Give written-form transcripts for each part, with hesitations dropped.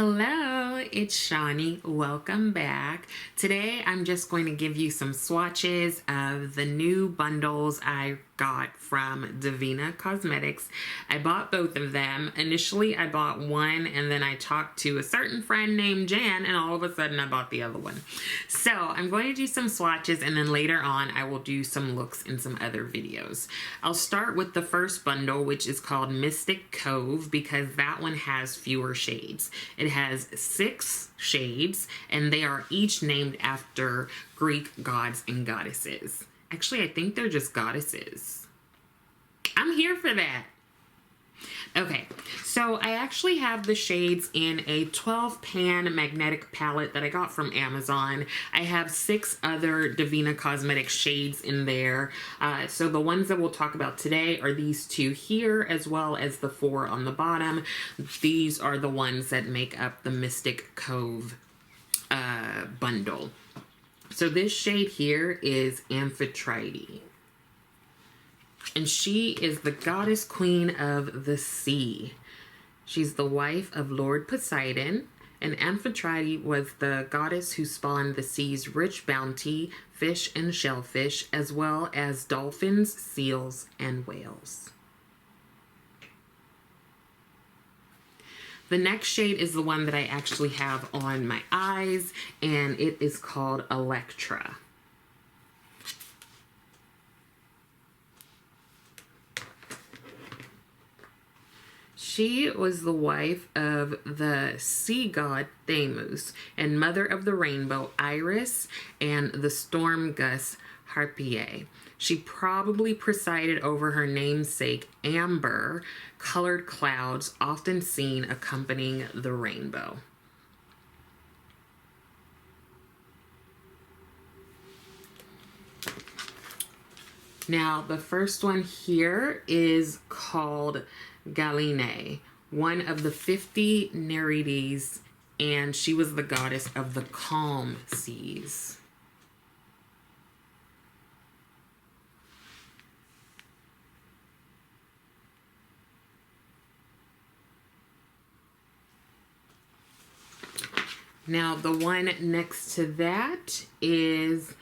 Hello, it's Shani. Welcome back. Today I'm just going to give you some swatches of the new bundles I got from Devinah Cosmetics. I bought both of them. Initially I bought one and then I talked to a certain friend named Jan and all of a sudden I bought the other one. So I'm going to do some swatches and then later on I will do some looks in some other videos. I'll start with the first bundle, which is called Mystic Cove, because that one has fewer shades. It has 6 shades and they are each named after Greek gods and goddesses. Actually, I think they're just goddesses. I'm here for that. Okay, so I actually have the shades in a 12 pan magnetic palette that I got from Amazon. I have 6 other Devinah Cosmetics shades in there. So the ones that we'll talk about today are these 2 here, as well as the 4 on the bottom. These are the ones that make up the Mystic Cove bundle. So this shade here is Amphitrite. And she is the goddess queen of the sea. She's the wife of Lord Poseidon, and Amphitrite was the goddess who spawned the sea's rich bounty, fish and shellfish, as well as dolphins, seals, and whales. The next shade is the one that I actually have on my eyes, and it is called Electra. She was the wife of the sea god Thamus and mother of the rainbow Iris and the storm goddess Harpiye. She probably presided over her namesake Amber, colored clouds often seen accompanying the rainbow. Now, the first one here is called Galine, one of the 50 Nereides, and she was the goddess of the calm seas. Now, the one next to that is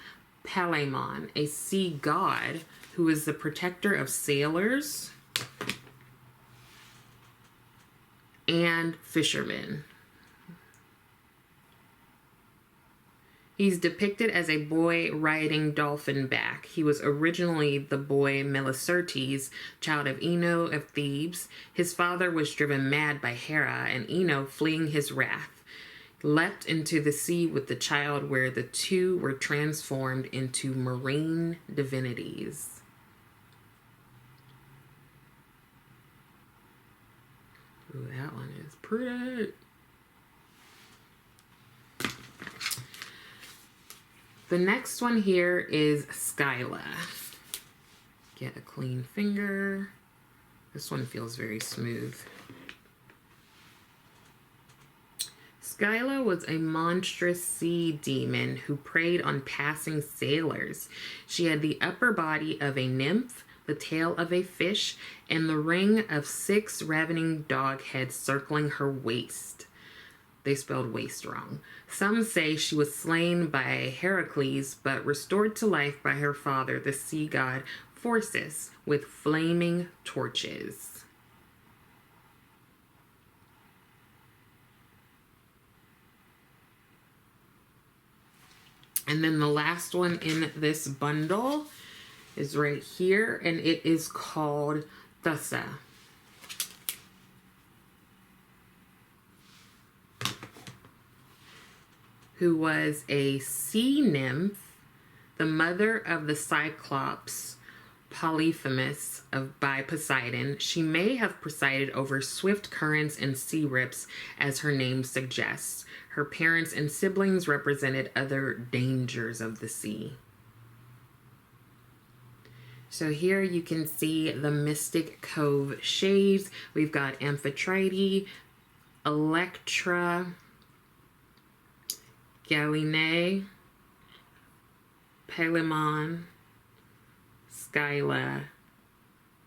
Palemon, a sea god who is the protector of sailors and fishermen. He's depicted as a boy riding dolphin back. He was originally the boy Melicertes, child of Ino of Thebes. His father was driven mad by Hera, and Ino, fleeing his wrath, leapt into the sea with the child, where the two were transformed into marine divinities. Ooh, that one is pretty. The next one here is Skyla. Get a clean finger. This one feels very smooth. Skyla was a monstrous sea demon who preyed on passing sailors. She had the upper body of a nymph, the tail of a fish, and the ring of 6 ravening dog heads circling her waist. They spelled waist wrong. Some say she was slain by Heracles, but restored to life by her father, the sea god Phorcys, with flaming torches. And then the last one in this bundle is right here, and it is called Danessa, who was a sea nymph, the mother of the Cyclops Polyphemus by Poseidon. She may have presided over swift currents and sea rips, as her name suggests. Her parents and siblings represented other dangers of the sea. So here you can see the Mystic Cove shades. We've got Amphitrite, Electra, Galine, Palemon, Skyla,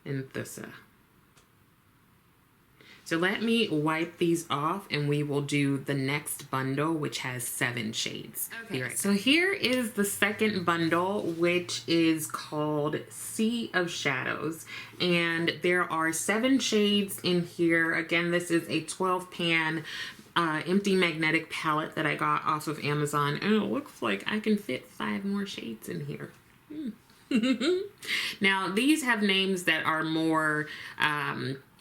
and Danessa. So let me wipe these off and we will do the next bundle, which has 7 shades. Okay, so here is the second bundle, which is called Sea of Shadows. And there are 7 shades in here. Again, this is a 12 pan empty magnetic palette that I got off of Amazon. And it looks like I can fit 5 more shades in here. Now, these have names that are more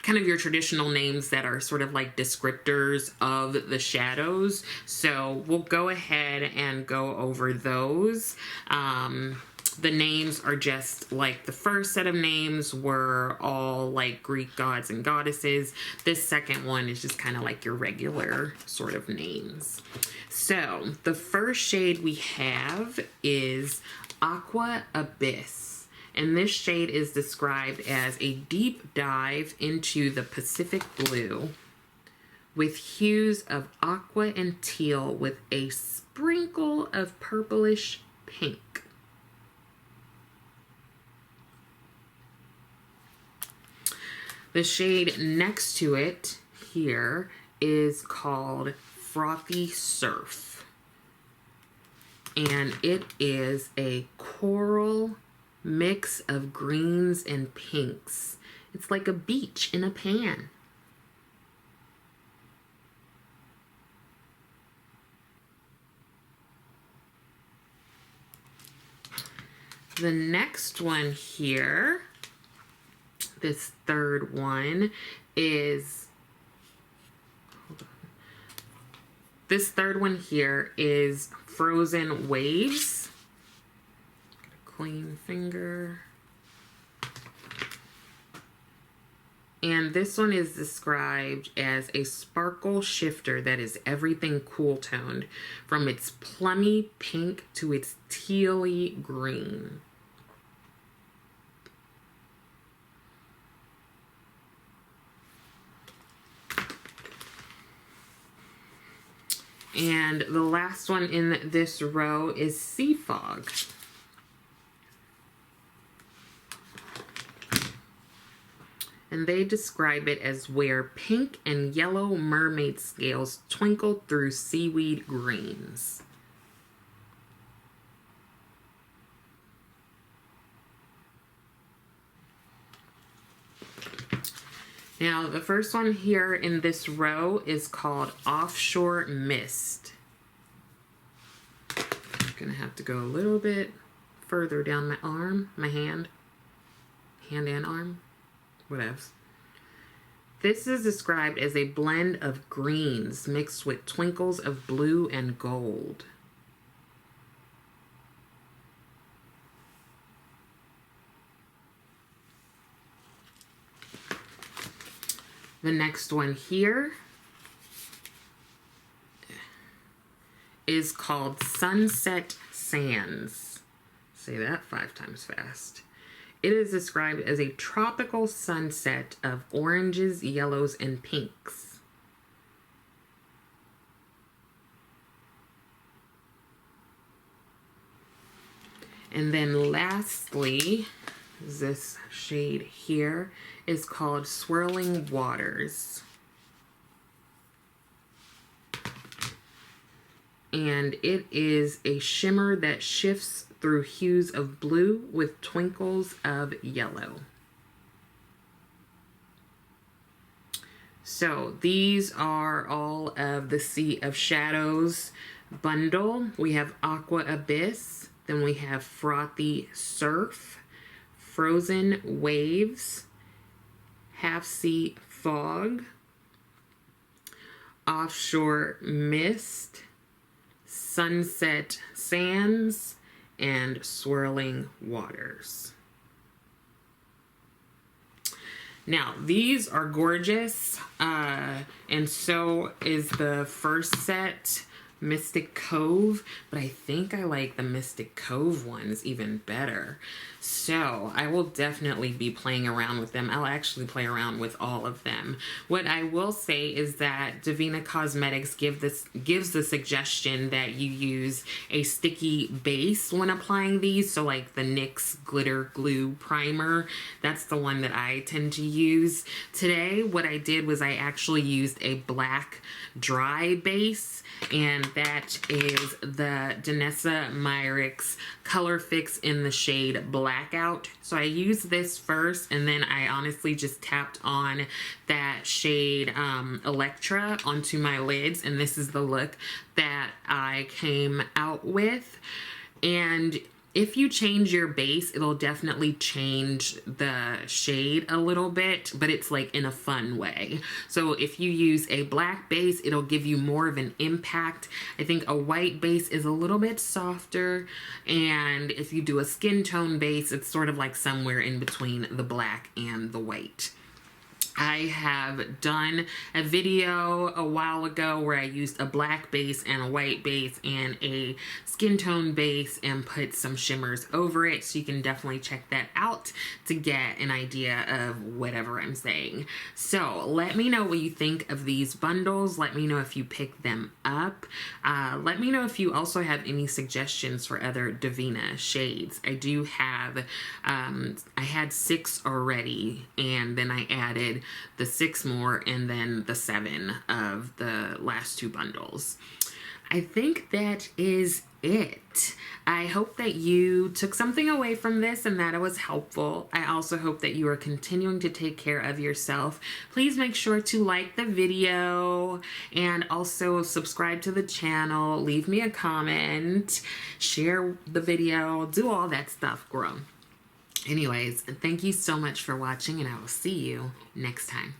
kind of your traditional names that are sort of like descriptors of the shadows. So we'll go ahead and go over those. The names are just like the first set of names were all like Greek gods and goddesses. This second one is just kind of like your regular sort of names. So the first shade we have is Aqua Abyss. And this shade is described as a deep dive into the Pacific blue with hues of aqua and teal with a sprinkle of purplish pink. The shade next to it here is called Frothy Surf. And it is a coral mix of greens and pinks. It's like a beach in a pan. The next one here, this third one is, this third one here is Frozen Waves. Clean finger. And this one is described as a sparkle shifter that is everything cool toned, from its plummy pink to its tealy green. And the last one in this row is Sea Fog. And they describe it as where pink and yellow mermaid scales twinkle through seaweed greens. Now, the first one here in this row is called Offshore Mist. I'm gonna have to go a little bit further down my arm, my hand and arm. Whatevs. This is described as a blend of greens mixed with twinkles of blue and gold. The next one here is called Sunset Sands. Say that 5 times fast. It is described as a tropical sunset of oranges, yellows, and pinks. And then lastly, this shade here is called Swirling Waters. And it is a shimmer that shifts through hues of blue with twinkles of yellow. So these are all of the Sea of Shadows bundle. We have Aqua Abyss, then we have Frothy Surf, Frozen Waves, Half Sea Fog, Offshore Mist, Sunset Sands, and Swirling Waters. Now, these are gorgeous, and so is the first set, Mystic Cove, but I think I like the Mystic Cove ones even better. So I will definitely be playing around with them. I'll actually play around with all of them. What I will say is that Devinah Cosmetics gives the suggestion that you use a sticky base when applying these. So like the NYX Glitter Glue Primer, that's the one that I tend to use. Today, what I did was I actually used a black dry base, and that is the Danessa Myricks ColorFix in the shade Blackout. So I used this first, and then I honestly just tapped on that shade Electra onto my lids, and this is the look that I came out with. And if you change your base, it'll definitely change the shade a little bit, but it's like in a fun way. So if you use a black base, it'll give you more of an impact. I think a white base is a little bit softer, and if you do a skin tone base, it's sort of like somewhere in between the black and the white. I have done a video a while ago where I used a black base and a white base and a skin tone base and put some shimmers over it, so you can definitely check that out to get an idea of whatever I'm saying. So let me know what you think of these bundles. Let me know if you pick them up. Let me know if you also have any suggestions for other Devinah shades. I do have, I had 6 already, and then I added the 6 more and then the 7 of the last 2 bundles. I think that is it. I hope that you took something away from this and that it was helpful. I also hope that you are continuing to take care of yourself. Please make sure to like the video and also subscribe to the channel. Leave me a comment, share the video, do all that stuff, girl. Anyways, thank you so much for watching, and I will see you next time.